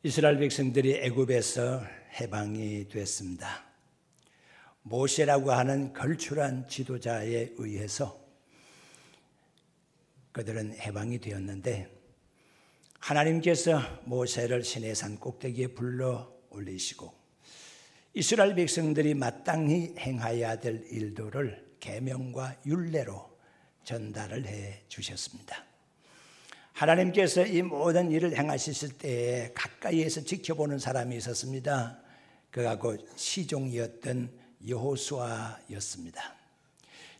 이스라엘 백성들이 애굽에서 해방이 됐습니다. 모세라고 하는 걸출한 지도자에 의해서 그들은 해방이 되었는데, 하나님께서 모세를 시내산 꼭대기에 불러 올리시고 이스라엘 백성들이 마땅히 행하여야 될 일들을 계명과 율례로 전달을 해 주셨습니다. 하나님께서 이 모든 일을 행하셨을 때에 가까이에서 지켜보는 사람이 있었습니다. 그가 곧 시종이었던 여호수아였습니다.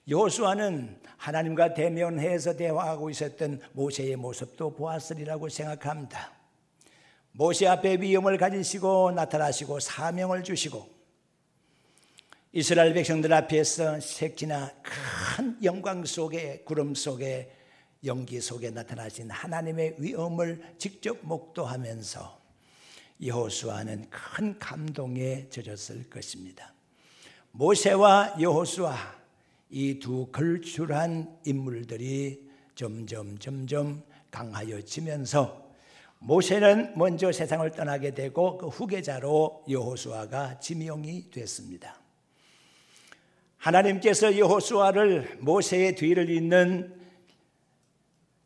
여호수아는 하나님과 대면해서 대화하고 있었던 모세의 모습도 보았으리라고 생각합니다. 모세 앞에 위엄을 가지시고 나타나시고 사명을 주시고 이스라엘 백성들 앞에서 색지나 큰 영광 속에, 구름 속에, 연기 속에 나타나신 하나님의 위엄을 직접 목도하면서 여호수아는 큰 감동에 젖었을 것입니다. 모세와 여호수아, 이 두 걸출한 인물들이 점점 강하여지면서 모세는 먼저 세상을 떠나게 되고 그 후계자로 여호수아가 지명이 됐습니다. 하나님께서 여호수아를 모세의 뒤를 잇는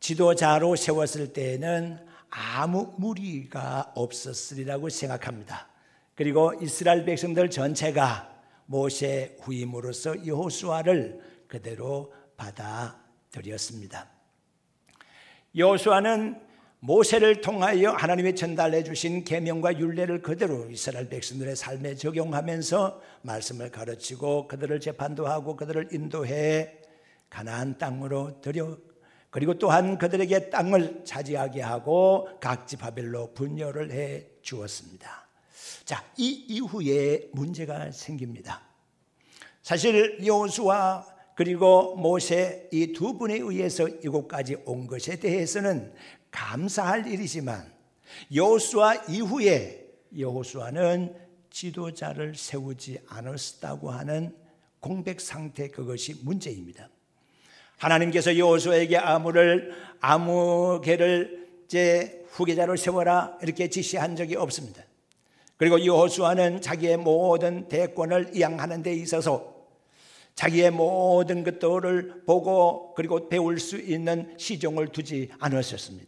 지도자로 세웠을 때에는 아무 무리가 없었으리라고 생각합니다. 그리고 이스라엘 백성들 전체가 모세 후임으로서 여호수아를 그대로 받아들였습니다. 여호수아는 모세를 통하여 하나님이 전달해 주신 계명과 율례를 그대로 이스라엘 백성들의 삶에 적용하면서 말씀을 가르치고 그들을 재판도 하고 그들을 인도해 가나안 땅으로 그리고 또한 그들에게 땅을 차지하게 하고 각 지파별로 분열을 해 주었습니다. 자, 이 이후에 문제가 생깁니다. 사실 여호수아 그리고 모세 이 두 분에 의해서 이곳까지 온 것에 대해서는 감사할 일이지만 여호수아 이후에 여호수아는 지도자를 세우지 않았다고 하는 공백 상태, 그것이 문제입니다. 하나님께서 여호수아에게 아무개를 제 후계자로 세워라 이렇게 지시한 적이 없습니다. 그리고 여호수아는 자기의 모든 대권을 이양하는 데 있어서 자기의 모든 것들을 보고 그리고 배울 수 있는 시종을 두지 않았었습니다.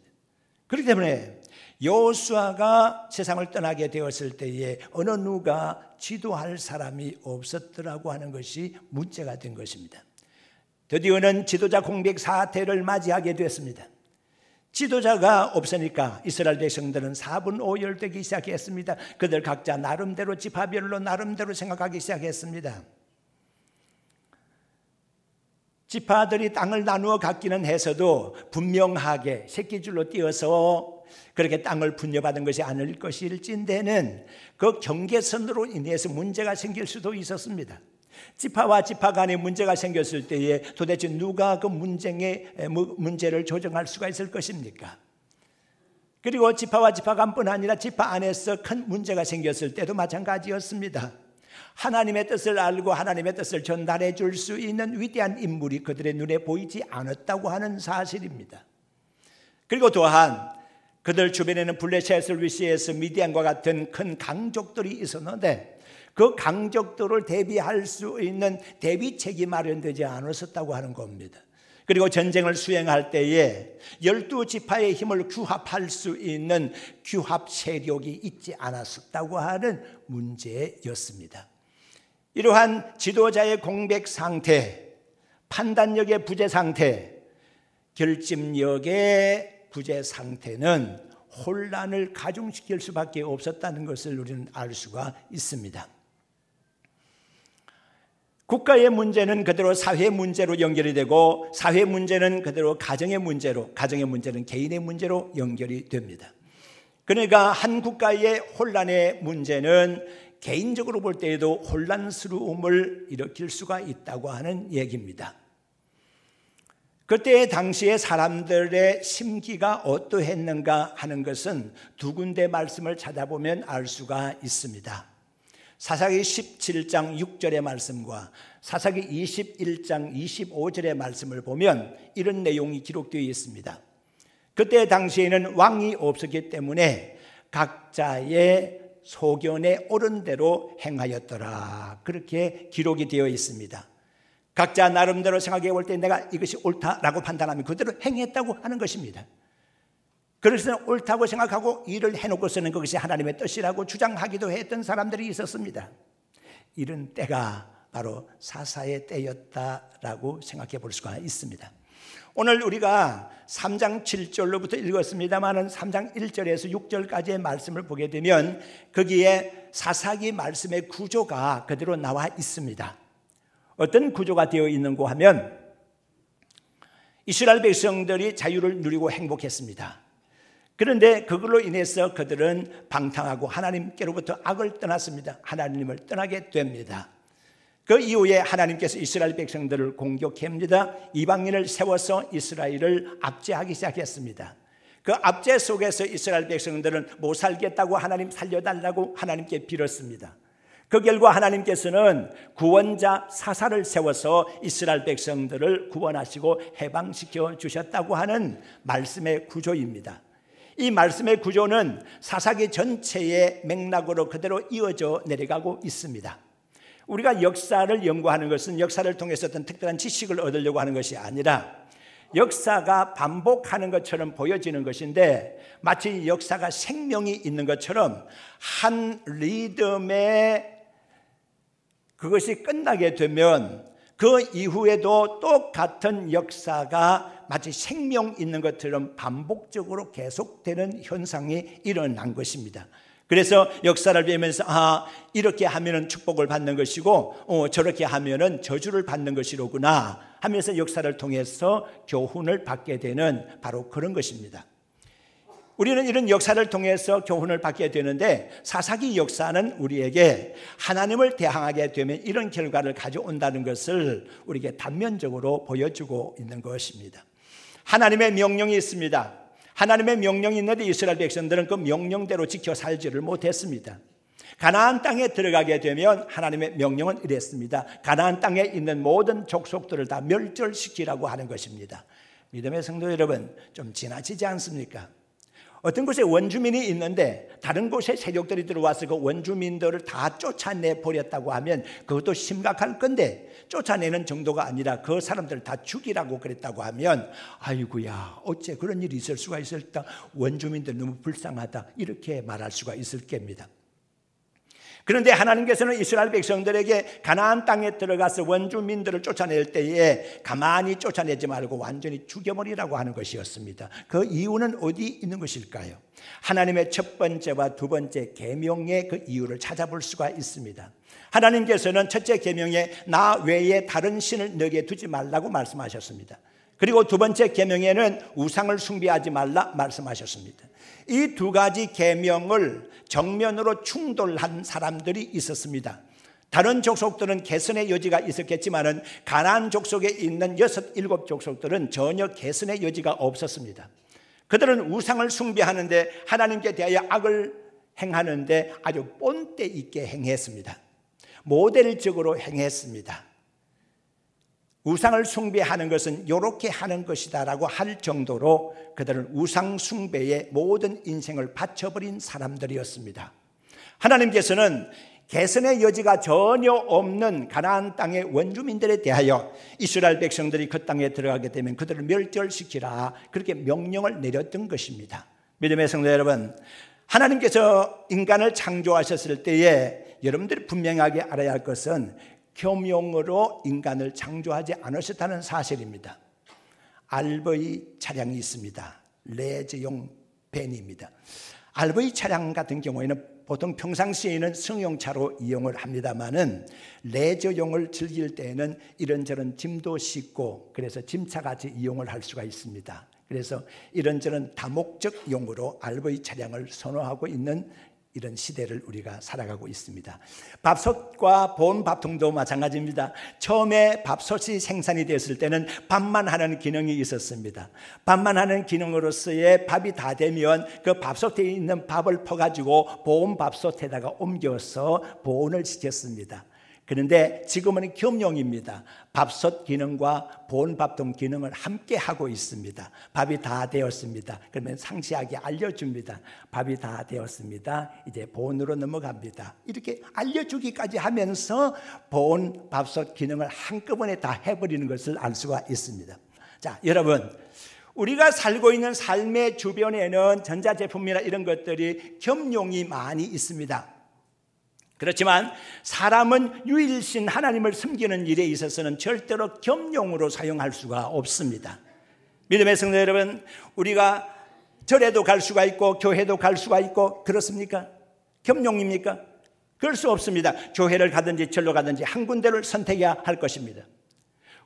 그렇기 때문에 여호수아가 세상을 떠나게 되었을 때에 어느 누가 지도할 사람이 없었더라고 하는 것이 문제가 된 것입니다. 드디어는 지도자 공백 사태를 맞이하게 됐습니다. 지도자가 없으니까 이스라엘 백성들은 사분오열되기 시작했습니다. 그들 각자 나름대로 지파별로 나름대로 생각하기 시작했습니다. 지파들이 땅을 나누어 갖기는 해서도 분명하게 새끼줄로 띄어서 그렇게 땅을 분여받은 것이 아닐 것일진데는 그 경계선으로 인해서 문제가 생길 수도 있었습니다. 지파와 지파 간에 문제가 생겼을 때에 도대체 누가 그 문제를 조정할 수가 있을 것입니까? 그리고 지파와 지파 간뿐 아니라 지파 안에서 큰 문제가 생겼을 때도 마찬가지였습니다. 하나님의 뜻을 알고 하나님의 뜻을 전달해 줄 수 있는 위대한 인물이 그들의 눈에 보이지 않았다고 하는 사실입니다. 그리고 또한 그들 주변에는 블레셋을 위시해서 미디안과 같은 큰 강족들이 있었는데 그 강적도를 대비할 수 있는 대비책이 마련되지 않았었다고 하는 겁니다. 그리고 전쟁을 수행할 때에 12지파의 힘을 규합할 수 있는 규합 세력이 있지 않았었다고 하는 문제였습니다. 이러한 지도자의 공백 상태, 판단력의 부재 상태, 결집력의 부재 상태는 혼란을 가중시킬 수밖에 없었다는 것을 우리는 알 수가 있습니다. 국가의 문제는 그대로 사회 문제로 연결이 되고 사회 문제는 그대로 가정의 문제로, 가정의 문제는 개인의 문제로 연결이 됩니다. 그러니까 한 국가의 혼란의 문제는 개인적으로 볼 때에도 혼란스러움을 일으킬 수가 있다고 하는 얘기입니다. 그때 당시에 사람들의 심기가 어떠했는가 하는 것은 두 군데 말씀을 찾아보면 알 수가 있습니다. 사사기 17장 6절의 말씀과 사사기 21장 25절의 말씀을 보면 이런 내용이 기록되어 있습니다. 그때 당시에는 왕이 없었기 때문에 각자의 소견에 옳은 대로 행하였더라. 그렇게 기록이 되어 있습니다. 각자 나름대로 생각해 볼 때 내가 이것이 옳다라고 판단하면 그대로 행했다고 하는 것입니다. 그래서 옳다고 생각하고 일을 해놓고서는 그것이 하나님의 뜻이라고 주장하기도 했던 사람들이 있었습니다. 이런 때가 바로 사사의 때였다라고 생각해 볼 수가 있습니다. 오늘 우리가 3장 7절로부터 읽었습니다만 3장 1절에서 6절까지의 말씀을 보게 되면 거기에 사사기 말씀의 구조가 그대로 나와 있습니다. 어떤 구조가 되어 있는고 하면 이스라엘 백성들이 자유를 누리고 행복했습니다. 그런데 그걸로 인해서 그들은 방탕하고 하나님께로부터 악을 떠났습니다. 하나님을 떠나게 됩니다. 그 이후에 하나님께서 이스라엘 백성들을 공격합니다. 이방인을 세워서 이스라엘을 압제하기 시작했습니다. 그 압제 속에서 이스라엘 백성들은 못 살겠다고 하나님 살려달라고 하나님께 빌었습니다. 그 결과 하나님께서는 구원자 사사를 세워서 이스라엘 백성들을 구원하시고 해방시켜 주셨다고 하는 말씀의 구조입니다. 이 말씀의 구조는 사사기 전체의 맥락으로 그대로 이어져 내려가고 있습니다. 우리가 역사를 연구하는 것은 역사를 통해서 어떤 특별한 지식을 얻으려고 하는 것이 아니라 역사가 반복하는 것처럼 보여지는 것인데 마치 역사가 생명이 있는 것처럼 한 리듬에 그것이 끝나게 되면 그 이후에도 똑같은 역사가 마치 생명 있는 것처럼 반복적으로 계속되는 현상이 일어난 것입니다. 그래서 역사를 보면서 이렇게 하면은 축복을 받는 것이고 저렇게 하면은 저주를 받는 것이로구나 하면서 역사를 통해서 교훈을 받게 되는 바로 그런 것입니다. 우리는 이런 역사를 통해서 교훈을 받게 되는데 사사기 역사는 우리에게 하나님을 대항하게 되면 이런 결과를 가져온다는 것을 우리에게 단면적으로 보여주고 있는 것입니다. 하나님의 명령이 있습니다. 하나님의 명령이 있는데 이스라엘 백성들은 그 명령대로 지켜 살지를 못했습니다. 가나안 땅에 들어가게 되면 하나님의 명령은 이랬습니다. 가나안 땅에 있는 모든 족속들을 다 멸절시키라고 하는 것입니다. 믿음의 성도 여러분, 좀 지나치지 않습니까? 어떤 곳에 원주민이 있는데 다른 곳에 세력들이 들어와서 그 원주민들을 다 쫓아내 버렸다고 하면 그것도 심각할 건데 쫓아내는 정도가 아니라 그 사람들을 다 죽이라고 그랬다고 하면 아이고야 어째 그런 일이 있을 수가 있을까, 원주민들 너무 불쌍하다 이렇게 말할 수가 있을 겁니다. 그런데 하나님께서는 이스라엘 백성들에게 가나안 땅에 들어가서 원주민들을 쫓아낼 때에 가만히 쫓아내지 말고 완전히 죽여버리라고 하는 것이었습니다. 그 이유는 어디 있는 것일까요? 하나님의 첫 번째와 두 번째 계명의 그 이유를 찾아볼 수가 있습니다. 하나님께서는 첫째 계명에 나 외에 다른 신을 너에게 두지 말라고 말씀하셨습니다. 그리고 두 번째 계명에는 우상을 숭배하지 말라 말씀하셨습니다. 이 두 가지 계명을 정면으로 충돌한 사람들이 있었습니다. 다른 족속들은 개선의 여지가 있었겠지만 가나안 족속에 있는 6, 7 족속들은 전혀 개선의 여지가 없었습니다. 그들은 우상을 숭배하는데 하나님께 대하여 악을 행하는데 아주 본때 있게 행했습니다. 모델적으로 행했습니다. 우상을 숭배하는 것은 이렇게 하는 것이다라고 할 정도로 그들은 우상 숭배에 모든 인생을 바쳐버린 사람들이었습니다. 하나님께서는 개선의 여지가 전혀 없는 가나안 땅의 원주민들에 대하여 이스라엘 백성들이 그 땅에 들어가게 되면 그들을 멸절시키라 그렇게 명령을 내렸던 것입니다. 믿음의 성도 여러분, 하나님께서 인간을 창조하셨을 때에 여러분들이 분명하게 알아야 할 것은 겸용으로 인간을 창조하지 않으셨다는 사실입니다. RV 차량이 있습니다. 레저용 밴입니다. RV 차량 같은 경우에는 보통 평상시에는 승용차로 이용을 합니다만은 레저용을 즐길 때에는 이런저런 짐도 싣고 그래서 짐차같이 이용을 할 수가 있습니다. 그래서 이런저런 다목적용으로 RV 차량을 선호하고 있는 이런 시대를 우리가 살아가고 있습니다. 밥솥과 본 밥통도 마찬가지입니다. 처음에 밥솥이 생산이 됐을 때는 밥만 하는 기능이 있었습니다. 밥만 하는 기능으로서의 밥이 다 되면 그 밥솥에 있는 밥을 퍼가지고 보온 밥솥에다가 옮겨서 보온을 시켰습니다. 그런데 지금은 겸용입니다. 밥솥 기능과 보온밥통 기능을 함께 하고 있습니다. 밥이 다 되었습니다. 그러면 상세하게 알려줍니다. 밥이 다 되었습니다. 이제 보온으로 넘어갑니다. 이렇게 알려주기까지 하면서 보온 밥솥 기능을 한꺼번에 다 해버리는 것을 알 수가 있습니다. 자, 여러분, 우리가 살고 있는 삶의 주변에는 전자제품이나 이런 것들이 겸용이 많이 있습니다. 그렇지만 사람은 유일신 하나님을 섬기는 일에 있어서는 절대로 겸용으로 사용할 수가 없습니다. 믿음의 성도 여러분, 우리가 절에도 갈 수가 있고 교회도 갈 수가 있고 그렇습니까? 겸용입니까? 그럴 수 없습니다. 교회를 가든지 절로 가든지 한 군데를 선택해야 할 것입니다.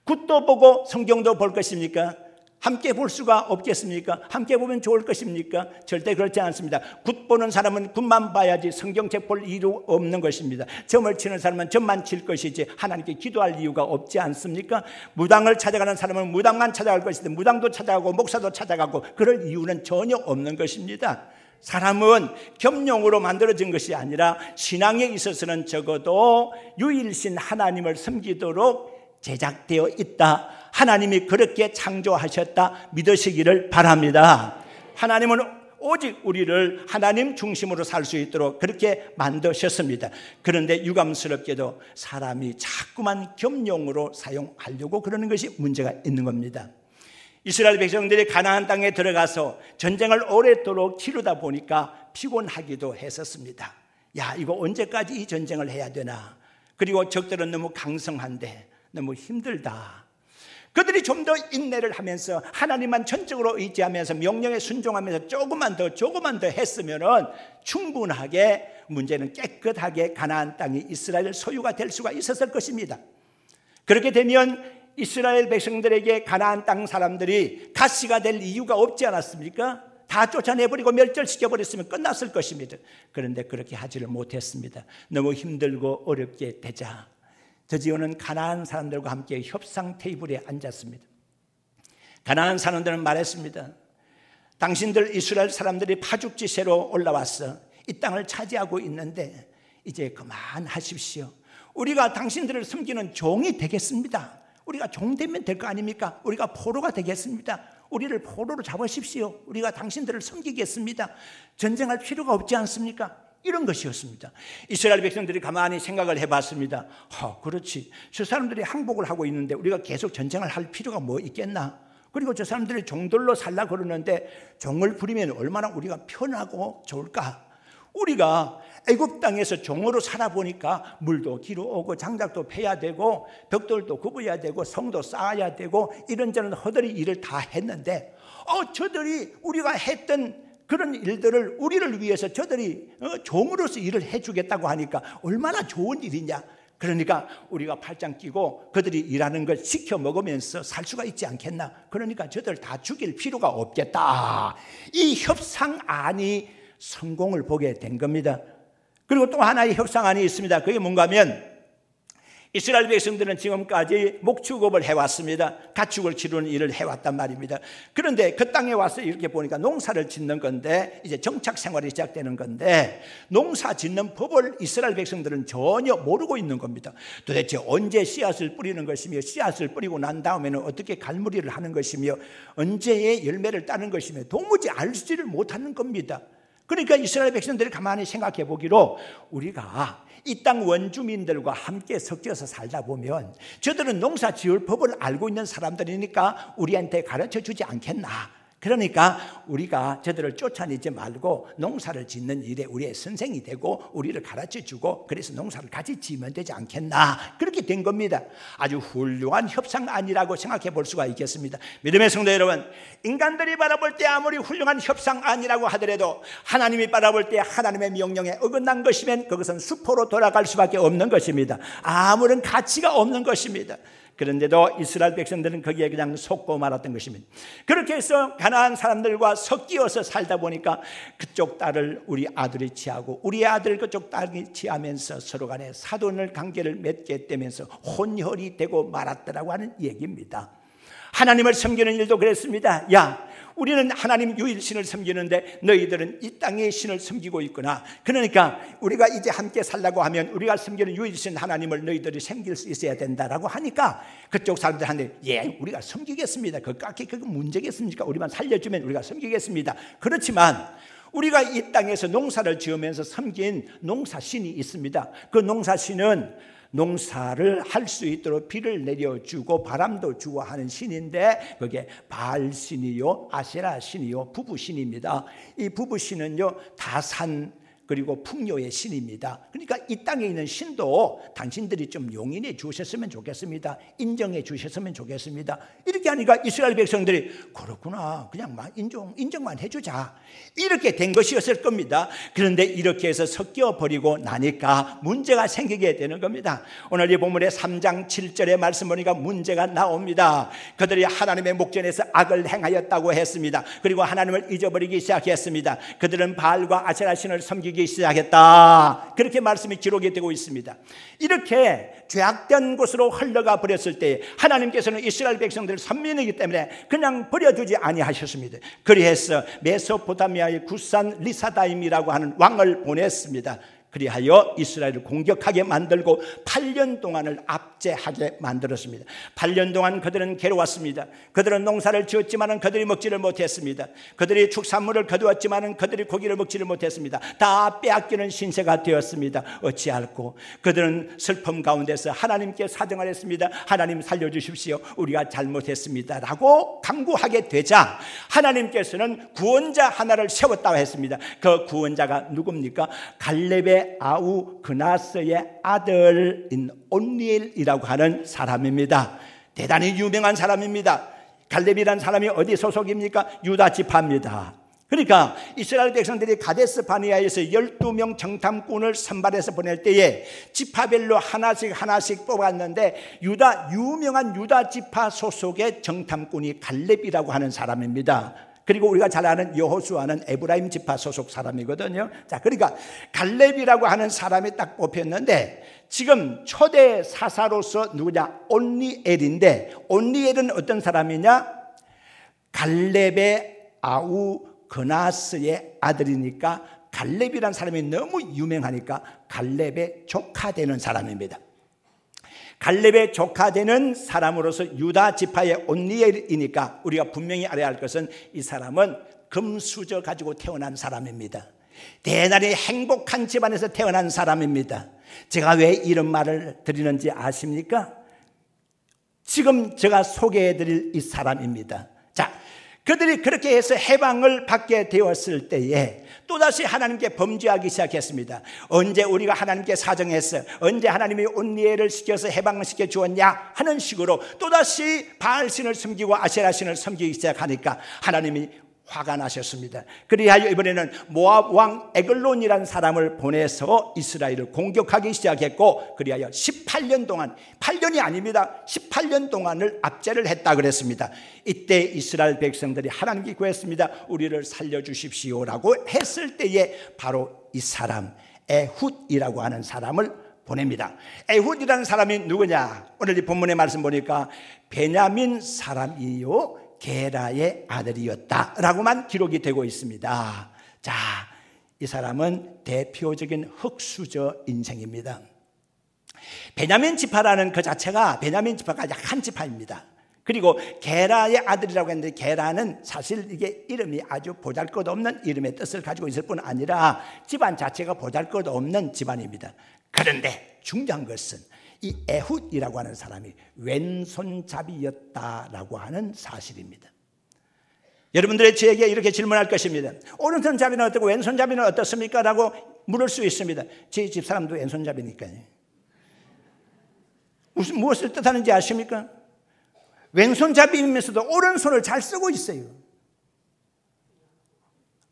굿도 보고 성경도 볼 것입니까? 함께 볼 수가 없겠습니까? 함께 보면 좋을 것입니까? 절대 그렇지 않습니다. 굿 보는 사람은 굿만 봐야지 성경책 볼 이유 없는 것입니다. 점을 치는 사람은 점만 칠 것이지 하나님께 기도할 이유가 없지 않습니까? 무당을 찾아가는 사람은 무당만 찾아갈 것인데 무당도 찾아가고 목사도 찾아가고 그럴 이유는 전혀 없는 것입니다. 사람은 겸용으로 만들어진 것이 아니라 신앙에 있어서는 적어도 유일신 하나님을 섬기도록 제작되어 있다. 하나님이 그렇게 창조하셨다 믿으시기를 바랍니다. 하나님은 오직 우리를 하나님 중심으로 살 수 있도록 그렇게 만드셨습니다. 그런데 유감스럽게도 사람이 자꾸만 겸용으로 사용하려고 그러는 것이 문제가 있는 겁니다. 이스라엘 백성들이 가나안 땅에 들어가서 전쟁을 오랫도록 치르다 보니까 피곤하기도 했었습니다. 야, 이거 언제까지 이 전쟁을 해야 되나? 그리고 적들은 너무 강성한데 너무 힘들다. 그들이 좀 더 인내를 하면서 하나님만 전적으로 의지하면서 명령에 순종하면서 조금만 더 했으면은 충분하게 문제는 깨끗하게 가나안 땅이 이스라엘 소유가 될 수가 있었을 것입니다. 그렇게 되면 이스라엘 백성들에게 가나안 땅 사람들이 가시가 될 이유가 없지 않았습니까? 다 쫓아내버리고 멸절시켜버렸으면 끝났을 것입니다. 그런데 그렇게 하지를 못했습니다. 너무 힘들고 어렵게 되자 드디어는 가나안 사람들과 함께 협상 테이블에 앉았습니다. 가나안 사람들은 말했습니다. 당신들 이스라엘 사람들이 파죽지세로 올라왔어. 이 땅을 차지하고 있는데 이제 그만하십시오. 우리가 당신들을 섬기는 종이 되겠습니다. 우리가 종 되면 될 거 아닙니까? 우리가 포로가 되겠습니다. 우리를 포로로 잡으십시오. 우리가 당신들을 섬기겠습니다. 전쟁할 필요가 없지 않습니까? 이런 것이었습니다. 이스라엘 백성들이 가만히 생각을 해봤습니다. 그렇지. 저 사람들이 항복을 하고 있는데 우리가 계속 전쟁을 할 필요가 뭐 있겠나? 그리고 저 사람들이 종들로 살라 그러는데 종을 부리면 얼마나 우리가 편하고 좋을까? 우리가 애굽 땅에서 종으로 살아보니까 물도 길어오고 장작도 패야 되고 벽돌도 굽어야 되고 성도 쌓아야 되고 이런저런 허들이 일을 다 했는데 저들이 우리가 했던 그런 일들을 우리를 위해서 저들이 종으로서 일을 해주겠다고 하니까 얼마나 좋은 일이냐. 그러니까 우리가 팔짱 끼고 그들이 일하는 걸 시켜 먹으면서 살 수가 있지 않겠나. 그러니까 저들 다 죽일 필요가 없겠다. 이 협상안이 성공을 보게 된 겁니다. 그리고 또 하나의 협상안이 있습니다. 그게 뭔가 하면 이스라엘 백성들은 지금까지 목축업을 해왔습니다. 가축을 기르는 일을 해왔단 말입니다. 그런데 그 땅에 와서 이렇게 보니까 농사를 짓는 건데 이제 정착 생활이 시작되는 건데 농사 짓는 법을 이스라엘 백성들은 전혀 모르고 있는 겁니다. 도대체 언제 씨앗을 뿌리는 것이며 씨앗을 뿌리고 난 다음에는 어떻게 갈무리를 하는 것이며 언제의 열매를 따는 것이며 도무지 알지를 못하는 겁니다. 그러니까 이스라엘 백성들이 가만히 생각해 보기로 우리가 이 땅 원주민들과 함께 섞여서 살다 보면 저들은 농사 지을 법을 알고 있는 사람들이니까 우리한테 가르쳐 주지 않겠나. 그러니까 우리가 저들을 쫓아내지 말고 농사를 짓는 일에 우리의 선생이 되고 우리를 가르쳐주고 그래서 농사를 같이 지으면 되지 않겠나. 그렇게 된 겁니다. 아주 훌륭한 협상안이라고 생각해 볼 수가 있겠습니다. 믿음의 성도 여러분, 인간들이 바라볼 때 아무리 훌륭한 협상안이라고 하더라도 하나님이 바라볼 때 하나님의 명령에 어긋난 것이면 그것은 수포로 돌아갈 수밖에 없는 것입니다. 아무런 가치가 없는 것입니다. 그런데도 이스라엘 백성들은 거기에 그냥 속고 말았던 것입니다. 그렇게 해서 가나안 사람들과 섞여서 살다 보니까 그쪽 딸을 우리 아들이 취하고 우리 아들 그쪽 딸이 취하면서 서로 간에 사돈을 관계를 맺게 되면서 혼혈이 되고 말았더라고 하는 얘기입니다. 하나님을 섬기는 일도 그랬습니다. 야, 우리는 하나님 유일신을 섬기는데 너희들은 이 땅의 신을 섬기고 있구나. 그러니까 우리가 이제 함께 살라고 하면 우리가 섬기는 유일신 하나님을 너희들이 섬길 수 있어야 된다라고 하니까 그쪽 사람들한테 예, 우리가 섬기겠습니다. 그게 문제겠습니까? 우리만 살려주면 우리가 섬기겠습니다. 그렇지만 우리가 이 땅에서 농사를 지으면서 섬긴 농사신이 있습니다. 그 농사신은 농사를 할 수 있도록 비를 내려주고 바람도 주고 하는 신인데 그게 바알신이요, 아세라신이요, 부부신입니다. 이 부부신은요 다산 그리고 풍요의 신입니다. 그러니까 이 땅에 있는 신도 당신들이 좀 용인해 주셨으면 좋겠습니다. 인정해 주셨으면 좋겠습니다. 이렇게 하니까 이스라엘 백성들이 그렇구나, 그냥 인정만 해주자, 이렇게 된 것이었을 겁니다. 그런데 이렇게 해서 섞여버리고 나니까 문제가 생기게 되는 겁니다. 오늘 이 본문의 3장 7절의 말씀 보니까 문제가 나옵니다. 그들이 하나님의 목전에서 악을 행하였다고 했습니다. 그리고 하나님을 잊어버리기 시작했습니다. 그들은 바알과 아세라 신을 섬기기 시작했다, 그렇게 말씀이 기록이 되고 있습니다. 이렇게 죄악된 곳으로 흘러가 버렸을 때 하나님께서는 이스라엘 백성들을 선민이기 때문에 그냥 버려두지 아니하셨습니다. 그리해서 메소포타미아의 구산 리사다임이라고 하는 왕을 보냈습니다. 그리하여 이스라엘을 공격하게 만들고 8년 동안을 압제하게 만들었습니다. 8년 동안 그들은 괴로웠습니다. 그들은 농사를 지었지만 그들이 먹지를 못했습니다. 그들이 축산물을 거두었지만 그들이 고기를 먹지를 못했습니다. 다 빼앗기는 신세가 되었습니다. 어찌할꼬 그들은 슬픔 가운데서 하나님께 사정을 했습니다. 하나님 살려주십시오, 우리가 잘못했습니다 라고 간구하게 되자 하나님께서는 구원자 하나를 세웠다고 했습니다. 그 구원자가 누굽니까? 갈렙의 아우 그나스의 아들인 온니엘이라고 하는 사람입니다. 대단히 유명한 사람입니다. 갈렙이라는 사람이 어디 소속입니까? 유다 지파입니다. 그러니까 이스라엘 백성들이 가데스 바네아에서 12명 정탐꾼을 선발해서 보낼 때에 지파별로 하나씩 뽑았는데 유명한 유다 지파 소속의 정탐꾼이 갈렙이라고 하는 사람입니다. 그리고 우리가 잘 아는 여호수아는 에브라임 지파 소속 사람이거든요. 자, 그러니까 갈렙이라고 하는 사람이 딱 뽑혔는데 지금 초대 사사로서 누구냐? 온니엘인데 온니엘은 어떤 사람이냐? 갈렙의 아우 그나스의 아들이니까 갈렙이라는 사람이 너무 유명하니까 갈렙의 조카 되는 사람입니다. 갈렙의 조카 되는 사람으로서 유다 지파의 온니엘이니까 우리가 분명히 알아야 할 것은 이 사람은 금수저 가지고 태어난 사람입니다. 대단히 행복한 집안에서 태어난 사람입니다. 제가 왜 이런 말을 드리는지 아십니까? 지금 제가 소개해드릴 이 사람입니다. 자, 그들이 그렇게 해서 해방을 받게 되었을 때에 또다시 하나님께 범죄하기 시작했습니다. 언제 우리가 하나님께 사정했어? 언제 하나님이 온니엘을 시켜서 해방을 시켜 주었냐? 하는 식으로 또다시 바알신을 섬기고 아세라신을 섬기기 시작하니까 하나님이 화가 나셨습니다. 그리하여 이번에는 모압 왕 에글론이라는 사람을 보내서 이스라엘을 공격하기 시작했고 그리하여 18년 동안, 8년이 아닙니다, 18년 동안을 압제를 했다 그랬습니다. 이때 이스라엘 백성들이 하나님께 구했습니다. 우리를 살려주십시오라고 했을 때에 바로 이 사람 에훗이라고 하는 사람을 보냅니다. 에훗이라는 사람이 누구냐? 오늘 이 본문의 말씀 보니까 베냐민 사람이요 게라의 아들이었다라고만 기록이 되고 있습니다. 자, 이 사람은 대표적인 흙수저 인생입니다. 베냐민 지파라는 그 자체가 베냐민 지파가 약한 지파입니다. 그리고 게라의 아들이라고 했는데 게라는 사실 이게 이름이 아주 보잘것없는 이름의 뜻을 가지고 있을 뿐 아니라 집안 자체가 보잘것없는 집안입니다. 그런데 중요한 것은 이 에훗이라고 하는 사람이 왼손잡이였다라고 하는 사실입니다. 여러분들의 저에게 이렇게 질문할 것입니다. 오른손잡이는 어떻고 왼손잡이는 어떻습니까? 라고 물을 수 있습니다. 제 집사람도 왼손잡이니까요. 무엇을 뜻하는지 아십니까? 왼손잡이면서도 오른손을 잘 쓰고 있어요.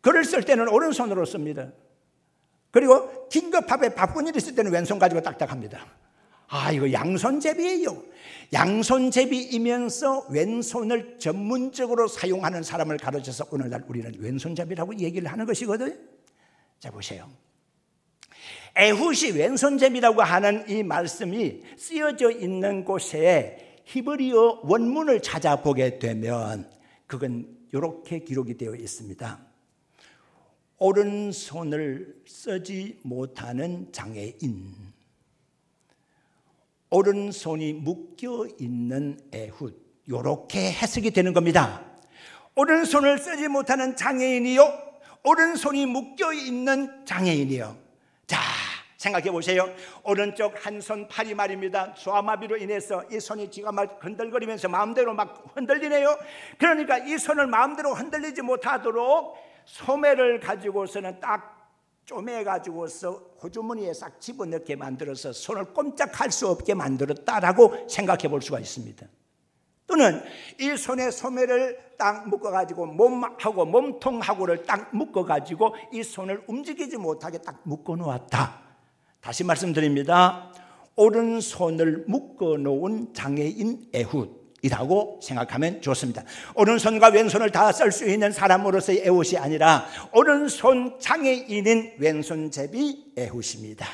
글을 쓸 때는 오른손으로 씁니다. 그리고 긴급하게 바쁜 일 있을 때는 왼손 가지고 딱딱합니다. 이거 양손잡이예요. 양손잡이이면서 왼손을 전문적으로 사용하는 사람을 가르쳐서 오늘날 우리는 왼손잡이라고 얘기를 하는 것이거든요. 자, 보세요. 에훗이 왼손잡이라고 하는 이 말씀이 쓰여져 있는 곳에 히브리어 원문을 찾아보게 되면 그건 이렇게 기록이 되어 있습니다. 오른손을 쓰지 못하는 장애인, 오른손이 묶여있는 에훗, 이렇게 해석이 되는 겁니다. 오른손을 쓰지 못하는 장애인이요, 오른손이 묶여있는 장애인이요. 자, 생각해 보세요. 오른쪽 한 손 팔이 말입니다, 소아마비로 인해서 이 손이 지가 막 흔들거리면서 마음대로 막 흔들리네요. 그러니까 이 손을 마음대로 흔들리지 못하도록 소매를 가지고서는 딱 쪼매가지고서 호주머니에 싹 집어넣게 만들어서 손을 꼼짝할 수 없게 만들었다라고 생각해 볼 수가 있습니다. 또는 이 손에 소매를 딱 묶어가지고 몸하고 몸통하고를 딱 묶어가지고 이 손을 움직이지 못하게 딱 묶어 놓았다. 다시 말씀드립니다. 오른손을 묶어 놓은 장애인 에훗이라고 생각하면 좋습니다. 오른손과 왼손을 다 쓸 수 있는 사람으로서의 에훗이 아니라 오른손 장애인인 왼손잡이 에훗입니다.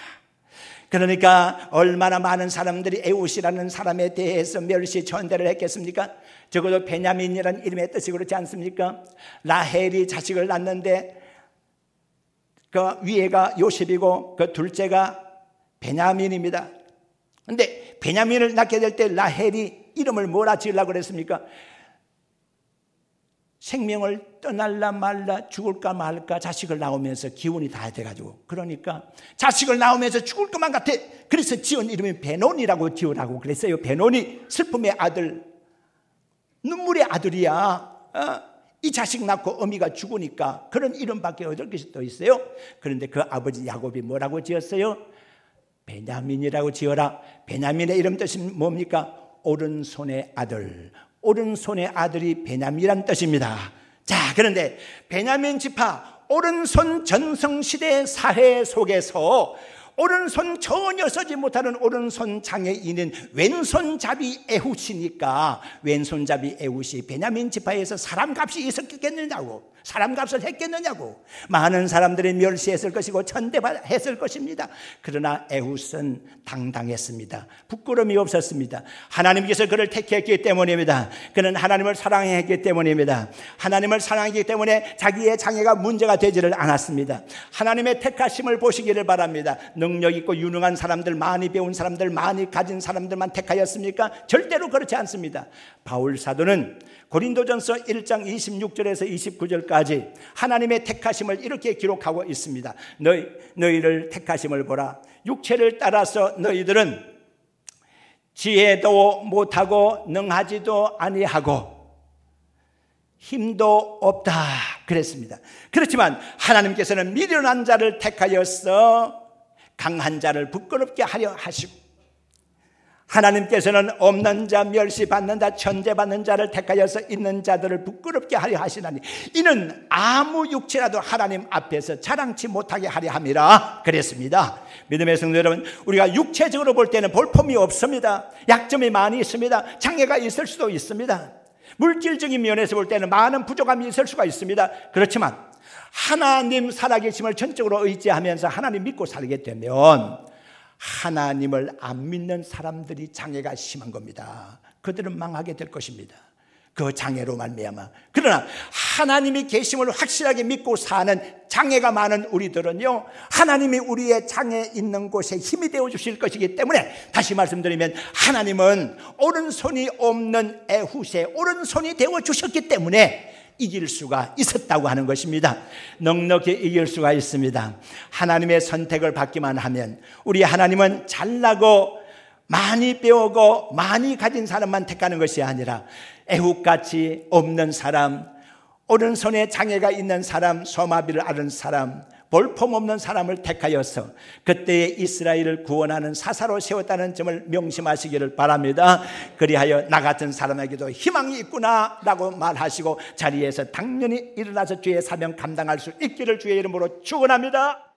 그러니까 얼마나 많은 사람들이 에훗이라는 사람에 대해서 멸시 천대를 했겠습니까? 적어도 베냐민이라는 이름의 뜻이 그렇지 않습니까? 라헬이 자식을 낳는데 그 위에가 요셉이고 그 둘째가 베냐민입니다. 그런데 베냐민을 낳게 될 때 라헬이 이름을 뭐라 지으려고 그랬습니까? 생명을 떠날라 말라, 죽을까 말까 자식을 낳으면서 기운이 다 돼가지고, 그러니까 자식을 낳으면서 죽을 것만 같아. 그래서 지은 이름이 베논이라고 지으라고 그랬어요. 베논이 슬픔의 아들, 눈물의 아들이야. 이 자식 낳고 어미가 죽으니까 그런 이름밖에 얻을 것이 또 있어요. 그런데 그 아버지 야곱이 뭐라고 지었어요? 베냐민이라고 지어라. 베냐민의 이름 뜻이 뭡니까? 오른손의 아들. 오른손의 아들이 베냐민이란 뜻입니다. 자, 그런데 베냐민 지파 오른손 전성시대 사회 속에서 오른손 전혀 쓰지 못하는 오른손 장애인은 왼손잡이 에훗이니까 왼손잡이 에훗이 베냐민 지파에서 사람값이 있었겠느냐고, 사람값을 했겠느냐고 많은 사람들이 멸시했을 것이고 천대했을 것입니다. 그러나 에훗은 당당했습니다. 부끄러움이 없었습니다. 하나님께서 그를 택했기 때문입니다. 그는 하나님을 사랑했기 때문입니다. 하나님을 사랑했기 때문에 자기의 장애가 문제가 되지를 않았습니다. 하나님의 택하심을 보시기를 바랍니다. 능력 있고 유능한 사람들, 많이 배운 사람들, 많이 가진 사람들만 택하였습니까? 절대로 그렇지 않습니다. 바울 사도는 고린도전서 1장 26절에서 29절까지 하나님의 택하심을 이렇게 기록하고 있습니다. 너희를 택하심을 보라. 육체를 따라서 너희들은 지혜도 못하고 능하지도 아니하고 힘도 없다 그랬습니다. 그렇지만 하나님께서는 미련한 자를 택하여서 강한 자를 부끄럽게 하려 하시고, 하나님께서는 없는 자, 멸시받는 자, 천대받는 자를 택하여서 있는 자들을 부끄럽게 하려 하시나니 이는 아무 육체라도 하나님 앞에서 자랑치 못하게 하려 함이라 그랬습니다. 믿음의 성도 여러분, 우리가 육체적으로 볼 때는 볼품이 없습니다. 약점이 많이 있습니다. 장애가 있을 수도 있습니다. 물질적인 면에서 볼 때는 많은 부족함이 있을 수가 있습니다. 그렇지만 하나님 살아계심을 전적으로 의지하면서 하나님 믿고 살게 되면 하나님을 안 믿는 사람들이 장애가 심한 겁니다. 그들은 망하게 될 것입니다. 그 장애로 말미암아. 그러나 하나님이 계심을 확실하게 믿고 사는 장애가 많은 우리들은요, 하나님이 우리의 장애 있는 곳에 힘이 되어 주실 것이기 때문에, 다시 말씀드리면 하나님은 오른손이 없는 에훗에 오른손이 되어 주셨기 때문에 이길 수가 있었다고 하는 것입니다. 넉넉히 이길 수가 있습니다. 하나님의 선택을 받기만 하면, 우리 하나님은 잘나고 많이 배우고 많이 가진 사람만 택하는 것이 아니라 에훗같이 없는 사람, 오른손에 장애가 있는 사람, 소마비를 앓은 사람, 볼품 없는 사람을 택하여서 그때의 이스라엘을 구원하는 사사로 세웠다는 점을 명심하시기를 바랍니다. 그리하여 나 같은 사람에게도 희망이 있구나 라고 말하시고 자리에서 당연히 일어나서 주의 사명 감당할 수 있기를 주의 이름으로 축원합니다.